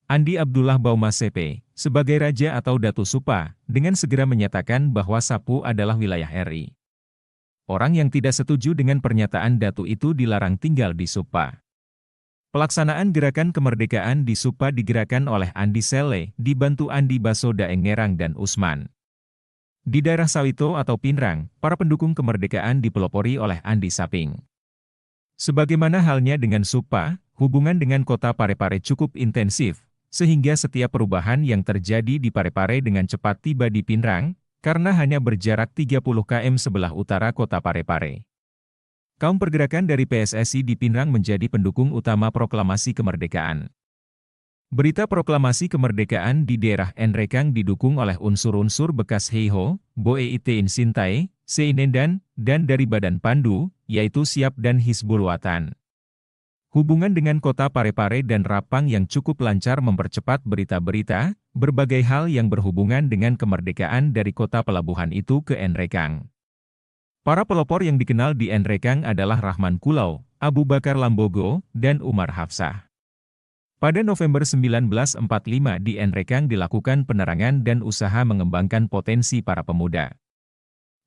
Andi Abdullah Bauma CP, sebagai Raja atau Datu Supa, dengan segera menyatakan bahwa Sapu adalah wilayah RI. Orang yang tidak setuju dengan pernyataan Datu itu dilarang tinggal di Supa. Pelaksanaan gerakan kemerdekaan di Supa digerakkan oleh Andi Sele, dibantu Andi Basoda Engerang dan Usman. Di daerah Sawito atau Pinrang, para pendukung kemerdekaan dipelopori oleh Andi Saping. Sebagaimana halnya dengan Supa, hubungan dengan kota Parepare cukup intensif, sehingga setiap perubahan yang terjadi di Parepare dengan cepat tiba di Pinrang, karena hanya berjarak 30 km sebelah utara kota Parepare. Kaum pergerakan dari PSSI di Pinrang menjadi pendukung utama proklamasi kemerdekaan. Berita proklamasi kemerdekaan di daerah Enrekang didukung oleh unsur-unsur bekas Heiho, Boe Itein Sintai, Seinendan, dan dari Badan Pandu, yaitu Siap dan Hizbul Watan. Hubungan dengan kota Parepare dan Rapang yang cukup lancar mempercepat berita-berita, berbagai hal yang berhubungan dengan kemerdekaan dari kota pelabuhan itu ke Enrekang. Para pelopor yang dikenal di Enrekang adalah Rahman Kulau, Abu Bakar Lambogo, dan Umar Hafsah. Pada November 1945 di Enrekang dilakukan penerangan dan usaha mengembangkan potensi para pemuda.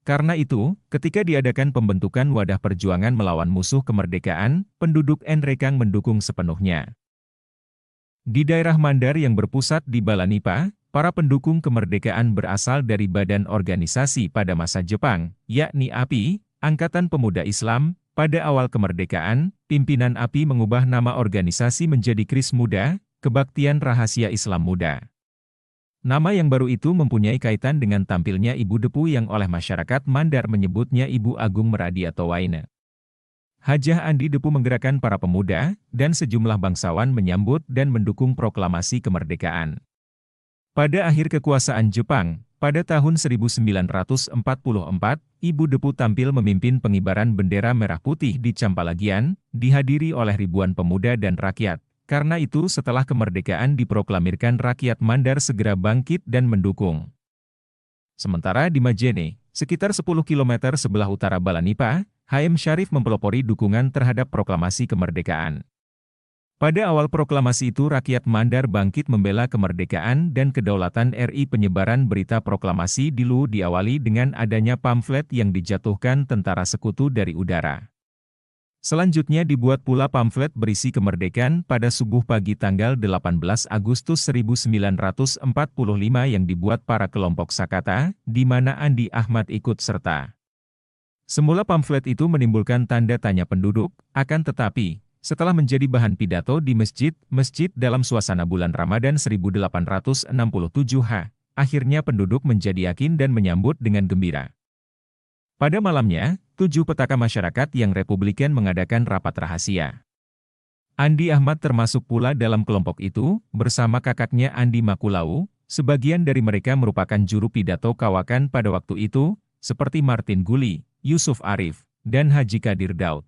Karena itu, ketika diadakan pembentukan wadah perjuangan melawan musuh kemerdekaan, penduduk Enrekang mendukung sepenuhnya. Di daerah Mandar yang berpusat di Balanipa, para pendukung kemerdekaan berasal dari badan organisasi pada masa Jepang, yakni API, Angkatan Pemuda Islam. Pada awal kemerdekaan, pimpinan API mengubah nama organisasi menjadi Kris Muda, Kebaktian Rahasia Islam Muda. Nama yang baru itu mempunyai kaitan dengan tampilnya Ibu Depu yang oleh masyarakat Mandar menyebutnya Ibu Agung Meradi atau Waina. Hajah Andi Depu menggerakkan para pemuda, dan sejumlah bangsawan menyambut dan mendukung proklamasi kemerdekaan. Pada akhir kekuasaan Jepang, pada tahun 1944, Ibu Depu tampil memimpin pengibaran bendera merah putih di Campalagian, dihadiri oleh ribuan pemuda dan rakyat. Karena itu setelah kemerdekaan diproklamirkan rakyat Mandar segera bangkit dan mendukung. Sementara di Majene, sekitar 10 km sebelah utara Balanipa, HM Syarif mempelopori dukungan terhadap proklamasi kemerdekaan. Pada awal proklamasi itu rakyat Mandar bangkit membela kemerdekaan dan kedaulatan RI. Penyebaran berita proklamasi dulu diawali dengan adanya pamflet yang dijatuhkan tentara sekutu dari udara. Selanjutnya dibuat pula pamflet berisi kemerdekaan pada subuh pagi tanggal 18 Agustus 1945 yang dibuat para kelompok Sakata, di mana Andi Ahmad ikut serta. Semula pamflet itu menimbulkan tanda tanya penduduk, akan tetapi, setelah menjadi bahan pidato di masjid dalam suasana bulan Ramadan 1867H, akhirnya penduduk menjadi yakin dan menyambut dengan gembira. Pada malamnya, 7 petaka masyarakat yang Republikan mengadakan rapat rahasia. Andi Ahmad termasuk pula dalam kelompok itu, bersama kakaknya Andi Makulau. Sebagian dari mereka merupakan juru pidato kawakan pada waktu itu, seperti Martin Guli, Yusuf Arif, dan Haji Kadir Daud.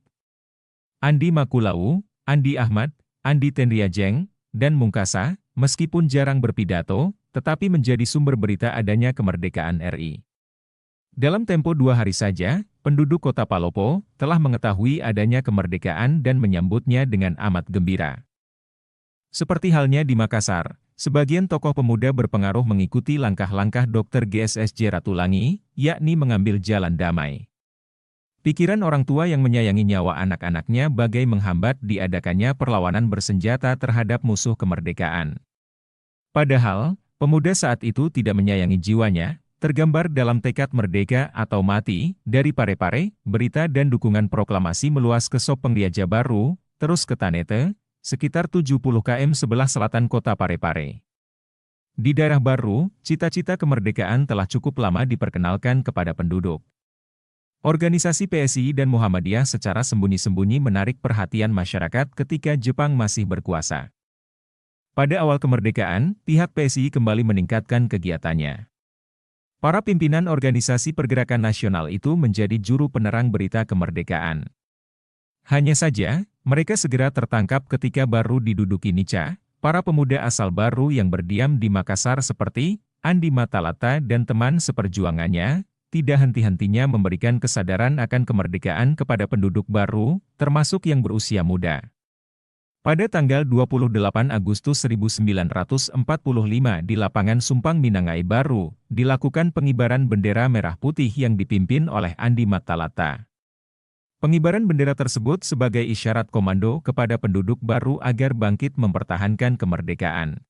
Andi Makulau, Andi Ahmad, Andi Tenriajeng, dan Mungkasa, meskipun jarang berpidato, tetapi menjadi sumber berita adanya kemerdekaan RI. Dalam tempo 2 hari saja, penduduk kota Palopo telah mengetahui adanya kemerdekaan dan menyambutnya dengan amat gembira. Seperti halnya di Makassar, sebagian tokoh pemuda berpengaruh mengikuti langkah-langkah Dr. GSSJ Ratulangi, yakni mengambil jalan damai. Pikiran orang tua yang menyayangi nyawa anak-anaknya bagai menghambat diadakannya perlawanan bersenjata terhadap musuh kemerdekaan. Padahal, pemuda saat itu tidak menyayangi jiwanya, tergambar dalam tekad merdeka atau mati. Dari Parepare, berita dan dukungan proklamasi meluas ke Sop Pengliaja Baru, terus ke Tanete, sekitar 70 km sebelah selatan kota Parepare. Di daerah Baru, cita-cita kemerdekaan telah cukup lama diperkenalkan kepada penduduk. Organisasi PSI dan Muhammadiyah secara sembunyi-sembunyi menarik perhatian masyarakat ketika Jepang masih berkuasa. Pada awal kemerdekaan, pihak PSI kembali meningkatkan kegiatannya. Para pimpinan organisasi pergerakan nasional itu menjadi juru penerang berita kemerdekaan. Hanya saja, mereka segera tertangkap ketika baru diduduki Nica. Para pemuda asal Baru yang berdiam di Makassar seperti Andi Matalata dan teman seperjuangannya, tidak henti-hentinya memberikan kesadaran akan kemerdekaan kepada penduduk Baru, termasuk yang berusia muda. Pada tanggal 28 Agustus 1945 di lapangan Sumpang Minangai Baru, dilakukan pengibaran bendera merah putih yang dipimpin oleh Andi Matalata. Pengibaran bendera tersebut sebagai isyarat komando kepada penduduk baru agar bangkit mempertahankan kemerdekaan.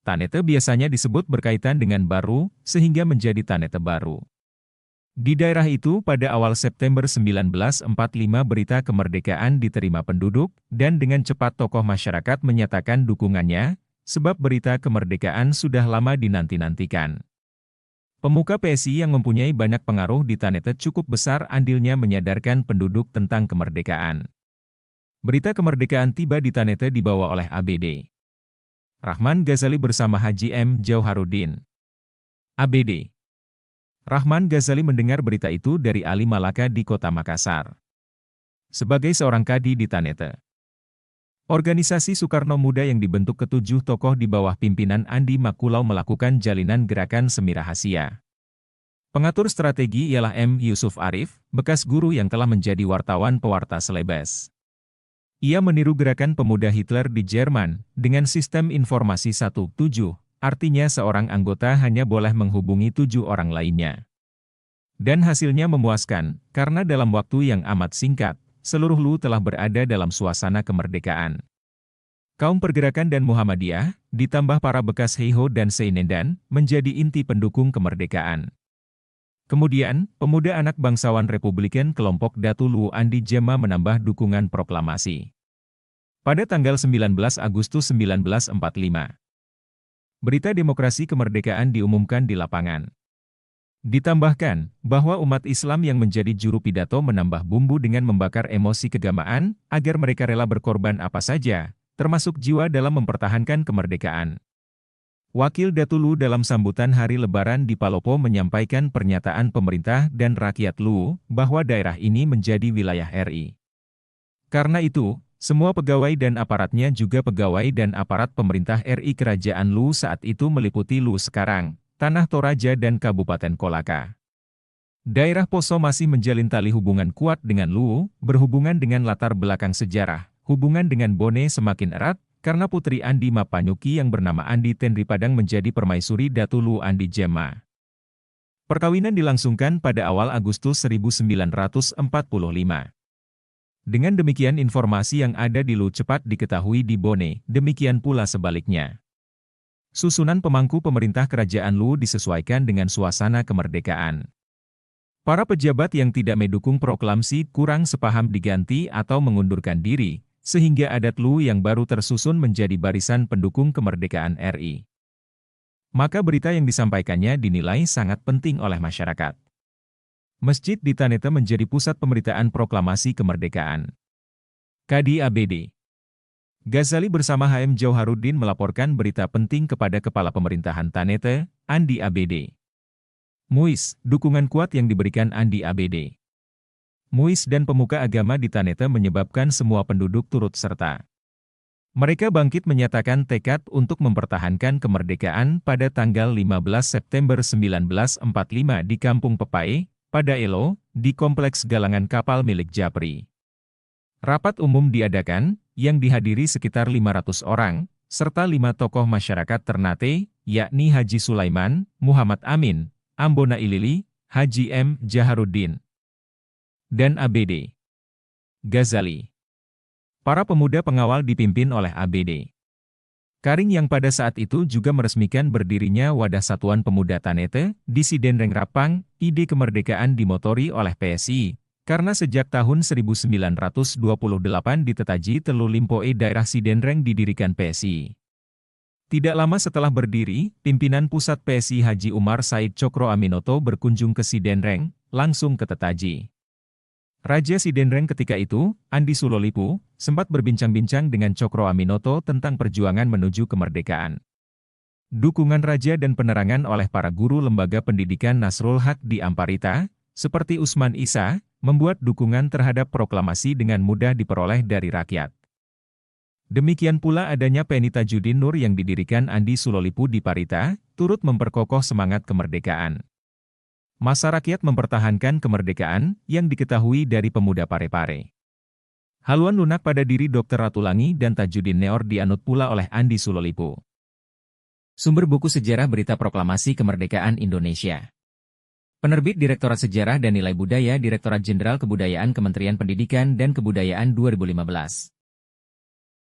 Tanete biasanya disebut berkaitan dengan baru, sehingga menjadi Tanete Baru. Di daerah itu pada awal September 1945 berita kemerdekaan diterima penduduk, dan dengan cepat tokoh masyarakat menyatakan dukungannya, sebab berita kemerdekaan sudah lama dinanti-nantikan. Pemuka PSI yang mempunyai banyak pengaruh di Tanete cukup besar andilnya menyadarkan penduduk tentang kemerdekaan. Berita kemerdekaan tiba di Tanete dibawa oleh ABD Rahman Ghazali bersama Haji M. Jauharuddin. ABD Rahman Ghazali mendengar berita itu dari Ali Malaka di kota Makassar. Sebagai seorang kadi di Tanete, organisasi Soekarno Muda yang dibentuk ketujuh tokoh di bawah pimpinan Andi Makulau melakukan jalinan gerakan semi rahasia. Pengatur strategi ialah M. Yusuf Arif, bekas guru yang telah menjadi wartawan pewarta selebes. Ia meniru gerakan pemuda Hitler di Jerman, dengan sistem informasi 17. Artinya seorang anggota hanya boleh menghubungi 7 orang lainnya. Dan hasilnya memuaskan, karena dalam waktu yang amat singkat, seluruh LU telah berada dalam suasana kemerdekaan. Kaum pergerakan dan Muhammadiyah, ditambah para bekas Heiho dan Seinendan, menjadi inti pendukung kemerdekaan. Kemudian, pemuda anak bangsawan Republikan kelompok Datu LU Andi Jema menambah dukungan proklamasi. Pada tanggal 19 Agustus 1945. Berita demokrasi kemerdekaan diumumkan di lapangan. Ditambahkan, bahwa umat Islam yang menjadi juru pidato menambah bumbu dengan membakar emosi keagamaan, agar mereka rela berkorban apa saja, termasuk jiwa dalam mempertahankan kemerdekaan. Wakil Datu LU dalam sambutan Hari Lebaran di Palopo menyampaikan pernyataan pemerintah dan rakyat LU, bahwa daerah ini menjadi wilayah RI. Karena itu, semua pegawai dan aparatnya juga pegawai dan aparat pemerintah RI Kerajaan LU saat itu meliputi LU sekarang, Tanah Toraja dan Kabupaten Kolaka. Daerah Poso masih menjalin tali hubungan kuat dengan LU, berhubungan dengan latar belakang sejarah, hubungan dengan Bone semakin erat, karena putri Andi Mapanyuki yang bernama Andi Tenri Padang menjadi permaisuri Datu LU Andi Jema. Perkawinan dilangsungkan pada awal Agustus 1945. Dengan demikian informasi yang ada di LU cepat diketahui di Bone, demikian pula sebaliknya. Susunan pemangku pemerintah kerajaan LU disesuaikan dengan suasana kemerdekaan. Para pejabat yang tidak mendukung proklamasi kurang sepaham diganti atau mengundurkan diri, sehingga adat LU yang baru tersusun menjadi barisan pendukung kemerdekaan RI. Maka berita yang disampaikannya dinilai sangat penting oleh masyarakat. Masjid di Tanete menjadi pusat pemberitaan proklamasi kemerdekaan. Kadi ABD Ghazali bersama HM Jauharuddin melaporkan berita penting kepada Kepala Pemerintahan Tanete, Andi ABD. Muis, dukungan kuat yang diberikan Andi ABD. Muis dan pemuka agama di Tanete menyebabkan semua penduduk turut serta. Mereka bangkit menyatakan tekad untuk mempertahankan kemerdekaan pada tanggal 15 September 1945 di Kampung Pepai, pada Elo, di Kompleks Galangan Kapal milik Japri. Rapat umum diadakan, yang dihadiri sekitar 500 orang, serta 5 tokoh masyarakat Ternate, yakni Haji Sulaiman, Muhammad Amin, Ambona Ilili, Haji M. Jaharuddin, dan ABD Ghazali. Para pemuda pengawal dipimpin oleh ABD Karing yang pada saat itu juga meresmikan berdirinya Wadah Satuan Pemuda Tanete, di Sidenreng Rapang. Ide kemerdekaan dimotori oleh PSI, karena sejak tahun 1928 di Tetaji Telu Limpoe daerah Sidenreng didirikan PSI. Tidak lama setelah berdiri, pimpinan pusat PSI Haji Umar Said Cokro Aminoto berkunjung ke Sidenreng, langsung ke Tetaji. Raja Sidenreng ketika itu, Andi Sulolipu, sempat berbincang-bincang dengan Cokro Aminoto tentang perjuangan menuju kemerdekaan. Dukungan raja dan penerangan oleh para guru lembaga pendidikan Nasrul Haq di Amparita, seperti Usman Isa, membuat dukungan terhadap proklamasi dengan mudah diperoleh dari rakyat. Demikian pula adanya Penita Judin Nur yang didirikan Andi Sulolipu di Parita, turut memperkokoh semangat kemerdekaan. Masa rakyat mempertahankan kemerdekaan, yang diketahui dari pemuda Parepare. Haluan lunak pada diri Dr. Ratulangi dan Tajudin Neor dianut pula oleh Andi Sulolipo. Sumber buku Sejarah Berita Proklamasi Kemerdekaan Indonesia. Penerbit Direktorat Sejarah dan Nilai Budaya Direktorat Jenderal Kebudayaan Kementerian Pendidikan dan Kebudayaan 2015.